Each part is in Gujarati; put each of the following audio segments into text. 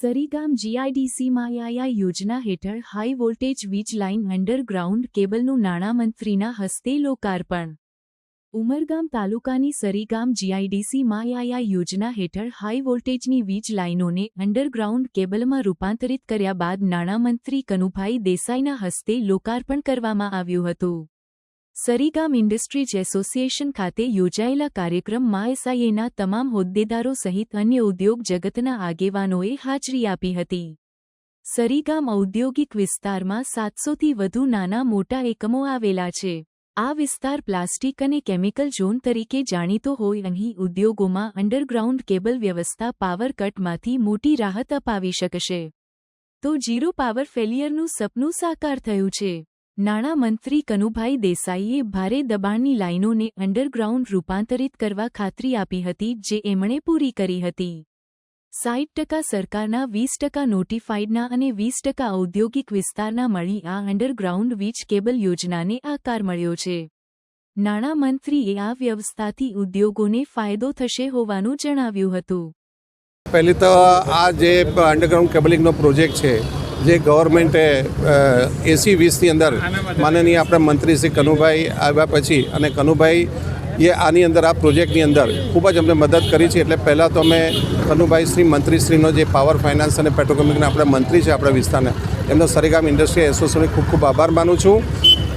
સરીગામ જીઆઈડીસીમાં આઈ યોજના હેઠળ હાઈ વોલ્ટેજ વીજ લાઇન અંડરગ્રાઉન્ડ કેબલનું નાણામંત્રીના હસ્તે લોકાર્પણ. ઉમરગામ તાલુકાની સરીગામ જીઆઈડીસીમાં આઈ યોજના હેઠળ હાઈ વોલ્ટેજની વીજ લાઇનોને અંડરગ્રાઉન્ડ કેબલમાં રૂપાંતરિત કર્યા બાદ નાણામંત્રી કનુભાઈ દેસાઈના હસ્તે લોકાર્પણ કરવામાં આવ્યું હતું. સરીગામ ઇન્ડસ્ટ્રીઝ એસોસિએશન ખાતે યોજાયેલા કાર્યક્રમમાં એસઆઈએના તમામ હોદ્દેદારો સહિત અન્ય ઉદ્યોગ જગતના આગેવાનોએ હાજરી આપી હતી. સરીગામ ઔદ્યોગિક વિસ્તારમાં 700થી વધુ નાના મોટા એકમો આવેલા છે. આ વિસ્તાર પ્લાસ્ટિક અને કેમિકલ ઝોન તરીકે જાણીતો હોય અહીં ઉદ્યોગોમાં અંડરગ્રાઉન્ડ કેબલ વ્યવસ્થા પાવર કટમાંથી મોટી રાહત અપાવી શકશે. તો ઝીરો પાવર ફેલિયરનું સપનું સાકાર થયું છે. નાણામંત્રી કનુભાઈ દેસાઈએ ભારે દબાણની લાઇનોને અંડરગ્રાઉન્ડ રૂપાંતરિત કરવા ખાતરી આપી હતી જે એમણે પૂરી કરી હતી. 60% સરકારના 20% નોટિફાઈડના અને 20% ઔદ્યોગિક વિસ્તારના મળી આ અંડરગ્રાઉન્ડ વીજ કેબલ યોજનાને આકાર મળ્યો છે. નાણામંત્રીએ આ વ્યવસ્થાથી ઉદ્યોગોને ફાયદો થશે હોવાનું જણાવ્યું હતું. પહેલી તો આ જે અંડરગ્રાઉન્ડ કેબલિંગનો પ્રોજેક્ટ છે જે ગવર્મેન્ટે 80-20ની અંદર માનનીય આપણા મંત્રી શ્રી કનુભાઈ આવ્યા પછી અને કનુભાઈએ આની અંદર આ પ્રોજેક્ટની અંદર ખૂબ જ અમને મદદ કરી છે. એટલે પહેલાં તો અમે કનુભાઈ મંત્રીશ્રીનો જે પાવર ફાઇનાન્સ અને પેટ્રોકેમિકલના આપણા મંત્રી છે આપણા વિસ્તારના એમનો સરીગામ ઇન્ડસ્ટ્રી એસોસિએશનને ખૂબ ખૂબ આભાર માનું છું.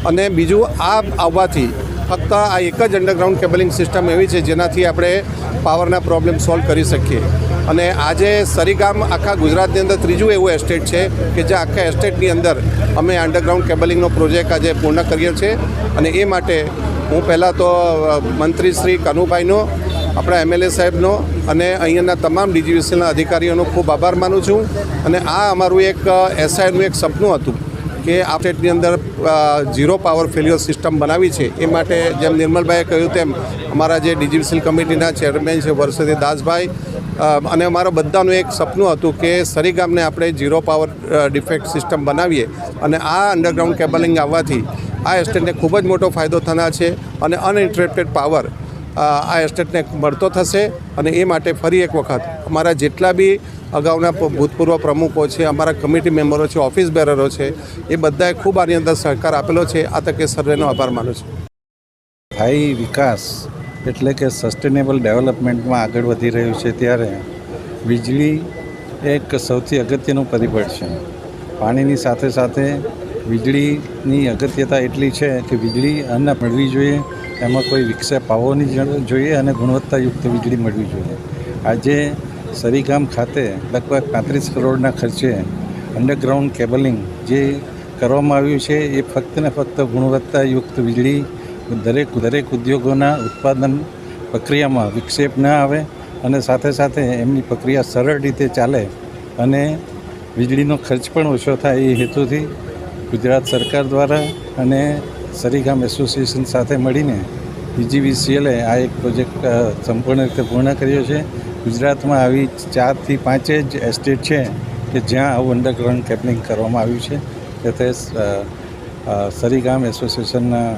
અને બીજું આ આવવાથી ફક્ત આ એક જ અંડરગ્રાઉન્ડ કેબલિંગ સિસ્ટમ એવી છે જેનાથી આપણે પાવરના પ્રોબ્લેમ સોલ્વ કરી શકીએ. અને આજે સરીગામ આખા ગુજરાતની અંદર ત્રીજું એવું એસ્ટેટ છે કે જે આખા એસ્ટેટની અંદર અમે અંડરગ્રાઉન્ડ કેબલિંગનો પ્રોજેક્ટ આજે પૂર્ણ કર્યો છે. અને એ માટે હું પહેલાં તો મંત્રી શ્રી કનુભાઈનો, આપણા એમએલએ સાહેબનો અને અહીંયાના તમામ ડીજીવીસીએલના અધિકારીઓનો ખૂબ આભાર માનું છું. અને આ અમારું એક એસઆઈનું એક સપનું હતું કે આ સ્ટેટની અંદર ઝીરો પાવર ફેલિયર સિસ્ટમ બનાવી છે. એ માટે જેમ નિર્મલભાઈએ કહ્યું તેમ અમારા જે ડીજીવીસીએલ કમિટીના ચેરમેન છે વર્ષોથી દાસભાઈ અને અમારા બધાનું એક સપનું હતું કે સરીગામને આપણે ઝીરો પાવર ડિફેક્ટ સિસ્ટમ બનાવીએ. અને આ અંડરગ્રાઉન્ડ કેબલિંગ આવવાથી આ એસ્ટેટને ખૂબ જ મોટો ફાયદો થનાર છે અને અનઇન્ટરપ્ટેડ પાવર આ એસ્ટેટને મળતો થશે. અને એ માટે ફરી એક વખત અમારા જેટલા બી અગાઉના ભૂતપૂર્વ પ્રમુખો છે, અમારા કમિટી મેમ્બરો છે, ઓફિસ બેરરો છે, એ બધાએ ખૂબ આની અંદર સહકાર આપેલો છે. આ તકે સર્વેનો આભાર માનું છું. સ્થાયી વિકાસ એટલે કે સસ્ટેનેબલ ડેવલપમેન્ટમાં આગળ વધી રહ્યું છે ત્યારે વીજળી એક સૌથી અગત્યનું પરિબળ છે. પાણીની સાથે સાથે વીજળીની અગત્યતા એટલી છે કે વીજળી અન્ન મળવી જોઈએ, એમાં કોઈ વિક્ષેપ આવવો નહીં જોઈએ અને ગુણવત્તાયુક્ત વીજળી મળવી જોઈએ. આજે સરીગામ ખાતે લગભગ 35 કરોડના ખર્ચે અંડરગ્રાઉન્ડ કેબલિંગ જે કરવામાં આવ્યું છે એ ફક્ત ને ફક્ત ગુણવત્તાયુક્ત વીજળી દરેક ઉદ્યોગોના ઉત્પાદન પ્રક્રિયામાં વિક્ષેપ ન આવે અને સાથે સાથે એમની પ્રક્રિયા સરળ રીતે ચાલે અને વીજળીનો ખર્ચ પણ ઓછો થાય એ હેતુથી ગુજરાત સરકાર દ્વારા અને સરીગામ એસોસિએશન સાથે મળીને ડીજીવીસીએલે આ એક પ્રોજેક્ટ સંપૂર્ણ રીતે પૂર્ણ કર્યો છે. ગુજરાતમાં આવી 4 થી 5 જ એસ્ટેટ છે કે જ્યાં આવું અંડરગ્રાઉન્ડ કેબલિંગ કરવામાં આવ્યું છે. તે સરીગામ એસોસિએશનના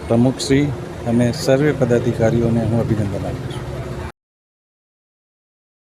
પ્રમુખશ્રી અને સર્વે પદાધિકારીઓને હું અભિનંદન આપું છું.